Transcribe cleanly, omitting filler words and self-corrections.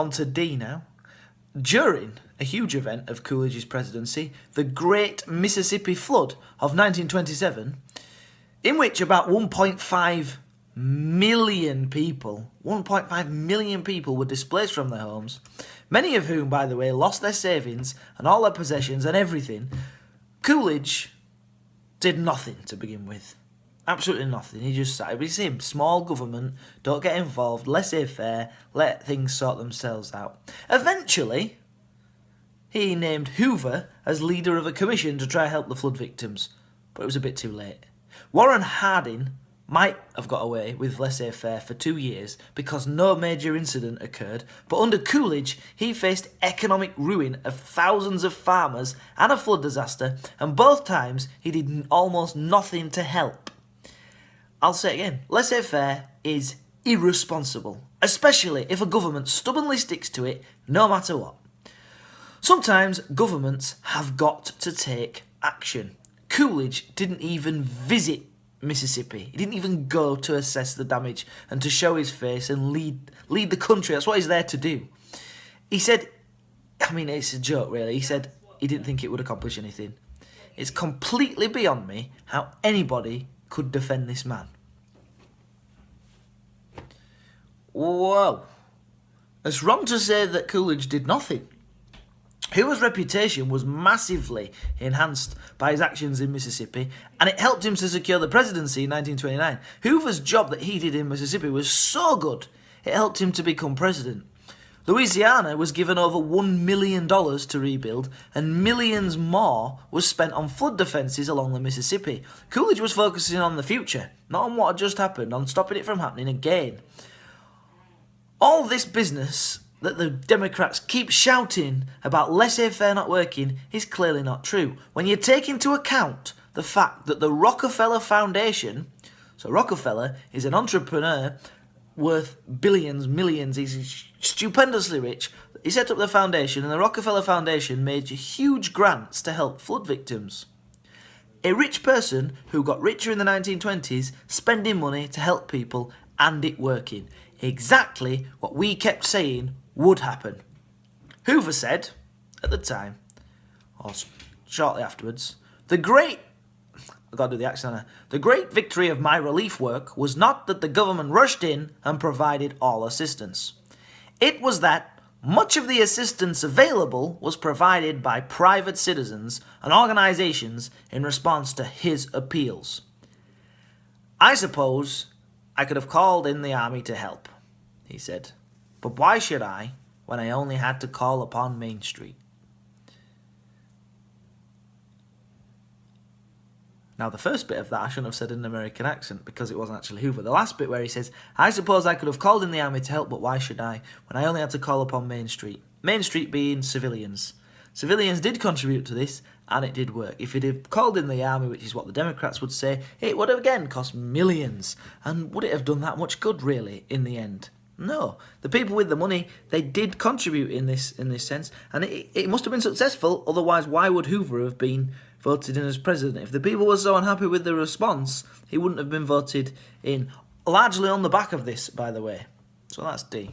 On to D now. During a huge event of Coolidge's presidency, the Great Mississippi Flood of 1927, in which about 1.5 million people were displaced from their homes, many of whom, by the way, lost their savings and all their possessions and everything, Coolidge did nothing to begin with. Absolutely nothing. He just sat. It was him. Small government, don't get involved, laissez-faire, let things sort themselves out. Eventually, he named Hoover as leader of a commission to try and help the flood victims, but it was a bit too late. Warren Harding might have got away with laissez-faire for 2 years because no major incident occurred, but under Coolidge, he faced economic ruin of thousands of farmers and a flood disaster, and both times he did almost nothing to help. I'll say it again, laissez-faire is irresponsible, especially if a government stubbornly sticks to it no matter what. Sometimes governments have got to take action. Coolidge didn't even visit Mississippi. He didn't even go to assess the damage and to show his face and lead the country. That's what he's there to do. He said, I mean, it's a joke really, he said he didn't think it would accomplish anything. It's completely beyond me how anybody could defend this man. Whoa. It's wrong to say that Coolidge did nothing. Hoover's reputation was massively enhanced by his actions in Mississippi, and it helped him to secure the presidency in 1929. Hoover's job that he did in Mississippi was so good, it helped him to become president. Louisiana was given over $1 million to rebuild, and millions more was spent on flood defences along the Mississippi. Coolidge was focusing on the future, not on what had just happened, on stopping it from happening again. All this business that the Democrats keep shouting about laissez-faire not working is clearly not true. When you take into account the fact that the Rockefeller Foundation, so Rockefeller is an entrepreneur worth billions, millions, he's stupendously rich. He set up the foundation, and the Rockefeller Foundation made huge grants to help flood victims. A rich person who got richer in the 1920s, spending money to help people, and it working. Exactly what we kept saying would happen. Hoover said, at the time, or shortly afterwards, the great victory of my relief work was not that the government rushed in and provided all assistance. It was that much of the assistance available was provided by private citizens and organizations in response to his appeals. I suppose I could have called in the army to help, he said, but why should I when I only had to call upon Main Street? Now, the first bit of that I shouldn't have said in an American accent because it wasn't actually Hoover. The last bit where he says, I suppose I could have called in the army to help, but why should I, when I only had to call upon Main Street? Main Street being civilians. Civilians did contribute to this, and it did work. If he'd have called in the army, which is what the Democrats would say, it would have again cost millions. And would it have done that much good, really, in the end? No. The people with the money, they did contribute in this sense, and it must have been successful, otherwise why would Hoover have been voted in as president? If the people were so unhappy with the response, he wouldn't have been voted in, largely on the back of this, by the way. So that's D.